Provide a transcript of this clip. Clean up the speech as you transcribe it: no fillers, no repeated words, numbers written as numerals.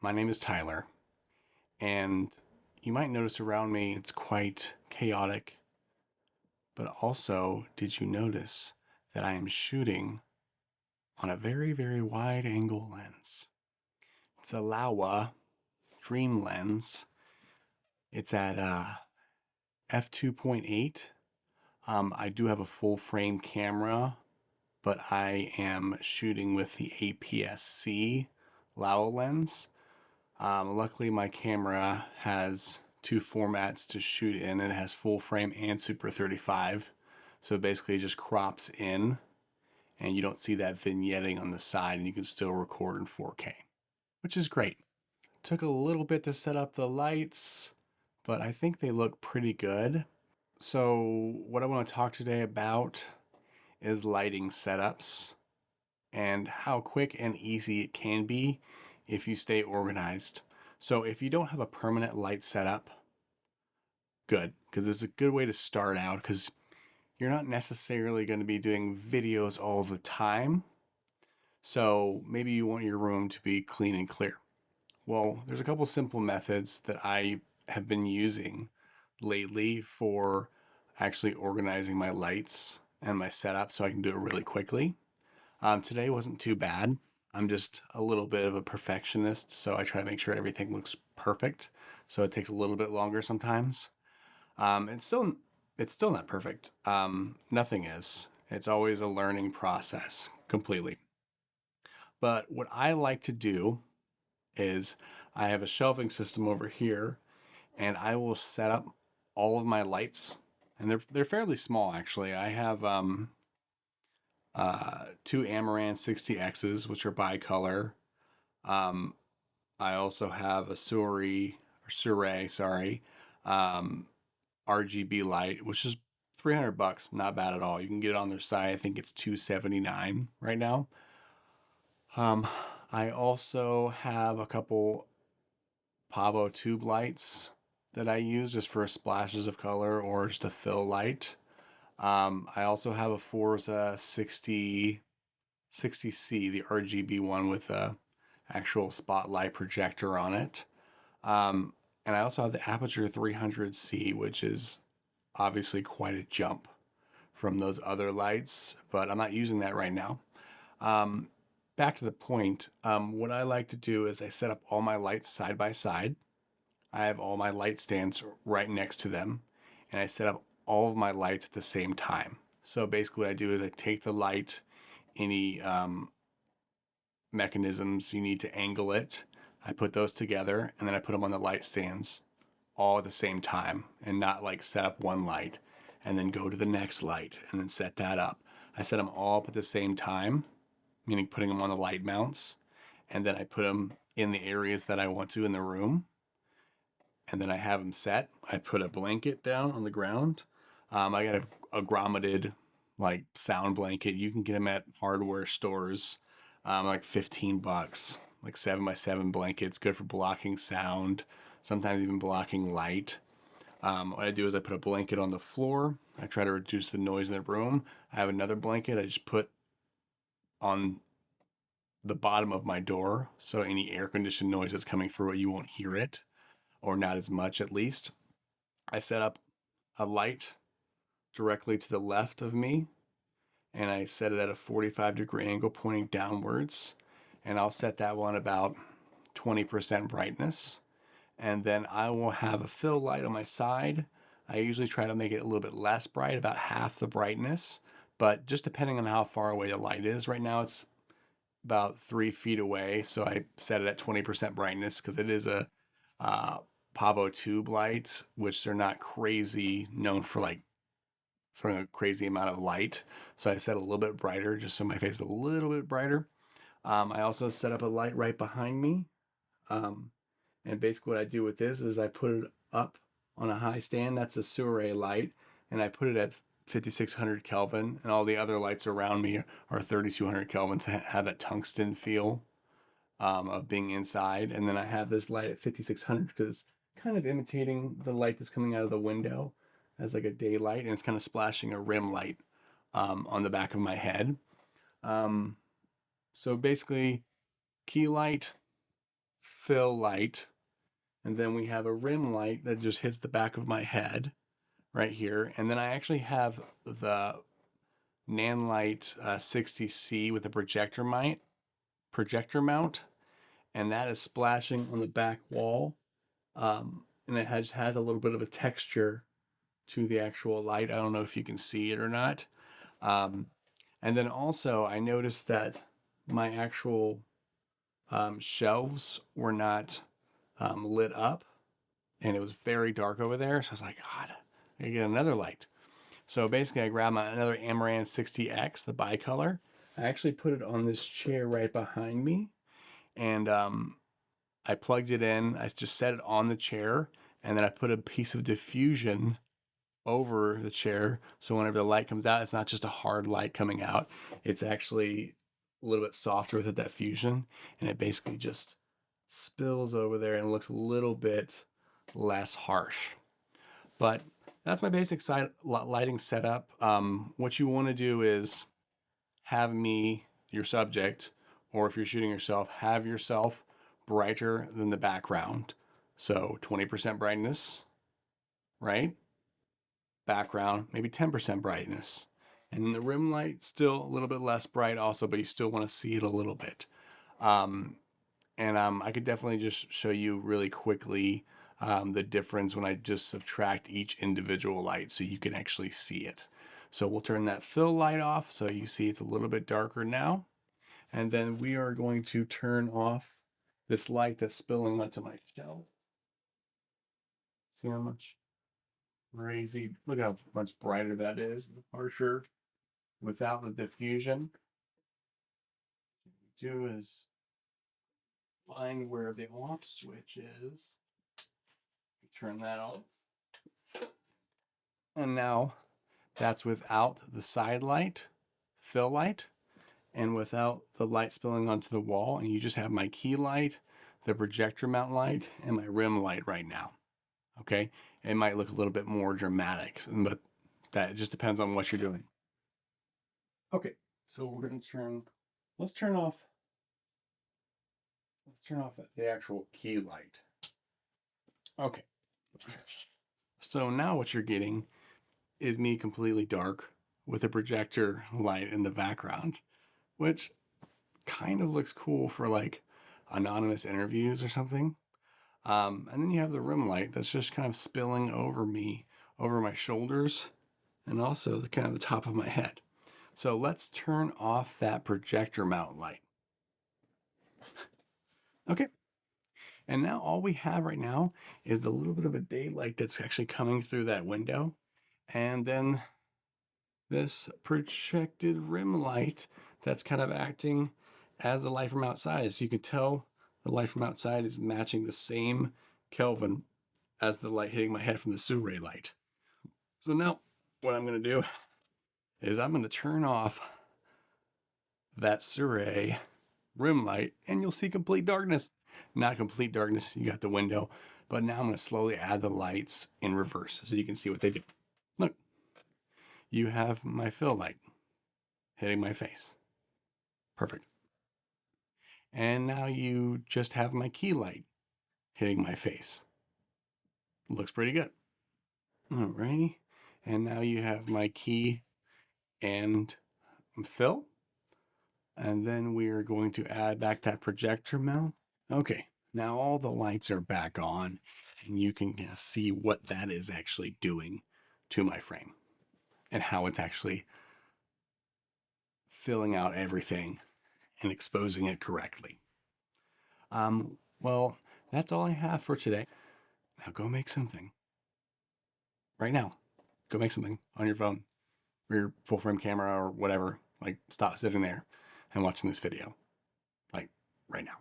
My name is Tyler, and you might notice around me it's quite chaotic, but also, did you notice that I am shooting on a very wide angle lens? It's a Laowa Dream lens. It's at f2.8. I do have a full frame camera, but I am shooting with the APS-C Laowa lens. Luckily, my camera has two formats to shoot in. It has full frame and Super 35. So basically it just crops in and you don't see that vignetting on the side and you can still record in 4K, which is great. Took a little bit to set up the lights, but I think they look pretty good. So what I want to talk today about is lighting setups and how quick and easy it can be if you stay organized. So if you don't have a permanent light setup, good, because it's a good way to start out because you're not necessarily going to be doing videos all the time. So maybe you want your room to be clean and clear. Well, there's a couple simple methods that I have been using lately for actually organizing my lights and my setup so I can do it really quickly. Today wasn't too bad. I'm just a little bit of a perfectionist, so I try to make sure everything looks perfect. So it takes a little bit longer sometimes. It's still not perfect. Nothing is. It's always a learning process completely. But what I like to do is I have a shelving system over here, and I will set up all of my lights, and they're fairly small actually. I have two Amaran 60Xs, which are bicolor. Um, I also have a Suri, sorry, um, RGB light, which is $300, not bad at all. You can get it on their site. I think it's $279 right now. Um, I also have a couple Pavotube lights that I use just for splashes of color or just a fill light. I also have a Forza 60c, the RGB one with a actual spotlight projector on it. Um, and I also have the Aperture 300C, which is obviously quite a jump from those other lights, but I'm not using that right now. Um, Back to the point, what I like to do is I set up all my lights side by side. I have all my light stands right next to them, and I set up all of my lights at the same time. So basically, what I do is I take the light, any mechanisms you need to angle it, I put those together, and then I put them on the light stands all at the same time, and not like set up one light and then go to the next light and then set that up. I set them all up at the same time, meaning putting them on the light mounts, and then I put them in the areas that I want to in the room, and then I have them set. I put a blanket down on the ground. I got a grommeted like sound blanket. You can get them at hardware stores, like $15, like 7x7 blankets, good for blocking sound, sometimes even blocking light. What I do is I put a blanket on the floor. I try to reduce the noise in the room. I have another blanket I just put on the bottom of my door, so any air conditioned noise that's coming through it, you won't hear it, or not as much at least. I set up a light directly to the left of me, and I set it at a 45-degree angle pointing downwards, and I'll set that one about 20% brightness. And then I will have a fill light on my side. I usually try to make it a little bit less bright, about half the brightness, but just depending on how far away the light is. Right now it's about 3 feet away, so I set it at 20% brightness because it is a uh, Pavotube light, which they're not crazy known for like throwing a crazy amount of light. So I set a little bit brighter just so my face is a little bit brighter. I also set up a light right behind me. Um, and basically what I do with this is I put it up on a high stand. That's a Sure light. And I put it at 5600 Kelvin. And all the other lights around me are 3200 Kelvin to have that tungsten feel of being inside. And then I have this light at 5600 because kind of imitating the light that's coming out of the window as like a daylight. And it's kind of splashing a rim light on the back of my head. So basically, key light, fill light, and then we have a rim light that just hits the back of my head right here. And then I actually have the Nanlite 60C with a projector mount, and that is splashing on the back wall. And it has a little bit of a texture to the actual light. I don't know if you can see it or not. And then also I noticed that my actual shelves were not lit up, and it was very dark over there. So I was like, God, I gotta get another light. So basically I grabbed another Amaran 60X, the bicolor. I actually put it on this chair right behind me, and I plugged it in. I just set it on the chair, and then I put a piece of diffusion over the chair. So whenever the light comes out, it's not just a hard light coming out. It's actually a little bit softer with that fusion, and it basically just spills over there and looks a little bit less harsh. But that's my basic lighting setup. What you want to do is have me, your subject, or if you're shooting yourself, have yourself brighter than the background. So 20% brightness, right? Background, maybe 10% brightness. And then the rim light, still a little bit less bright also, but you still want to see it a little bit. I could definitely just show you really quickly the difference when I just subtract each individual light so you can actually see it. So we'll turn that fill light off so you see it's a little bit darker now. And then we are going to turn off this light that's spilling onto my shelf. See how much crazy, look how much brighter that is, harsher without the diffusion. What we do is find where the off switch is. Turn that on. And now that's without the side light, fill light, and without the light spilling onto the wall. And you just have my key light, the projector mount light, and my rim light right now. Okay? It might look a little bit more dramatic, but that just depends on what you're doing. Okay, so we're going to let's turn off the actual key light. Okay. So now what you're getting is me completely dark with a projector light in the background, which kind of looks cool for like anonymous interviews or something. And then you have the rim light that's just kind of spilling over me, over my shoulders, and also the kind of the top of my head. So let's turn off that projector mount light. Okay. And now all we have right now is the little bit of a daylight that's actually coming through that window. And then this projected rim light that's kind of acting as the light from outside. So you can tell the light from outside is matching the same Kelvin as the light hitting my head from the Sous-Ray light. So now what I'm going to do is I'm going to turn off that Sous-Ray rim light, and you'll see complete darkness. Not complete darkness, you got the window, but now I'm going to slowly add the lights in reverse so you can see what they do. Look, you have my fill light hitting my face. Perfect. And now you just have my key light hitting my face. Looks pretty good. Alrighty. And now you have my key and fill. And then we are going to add back that projector mount. Okay, now all the lights are back on, and you can see what that is actually doing to my frame and how it's actually filling out everything and exposing it correctly. Well, that's all I have for today. Now go make something. Right now, go make something on your phone or your full frame camera or whatever. Like, stop sitting there and watching this video. Like, right now.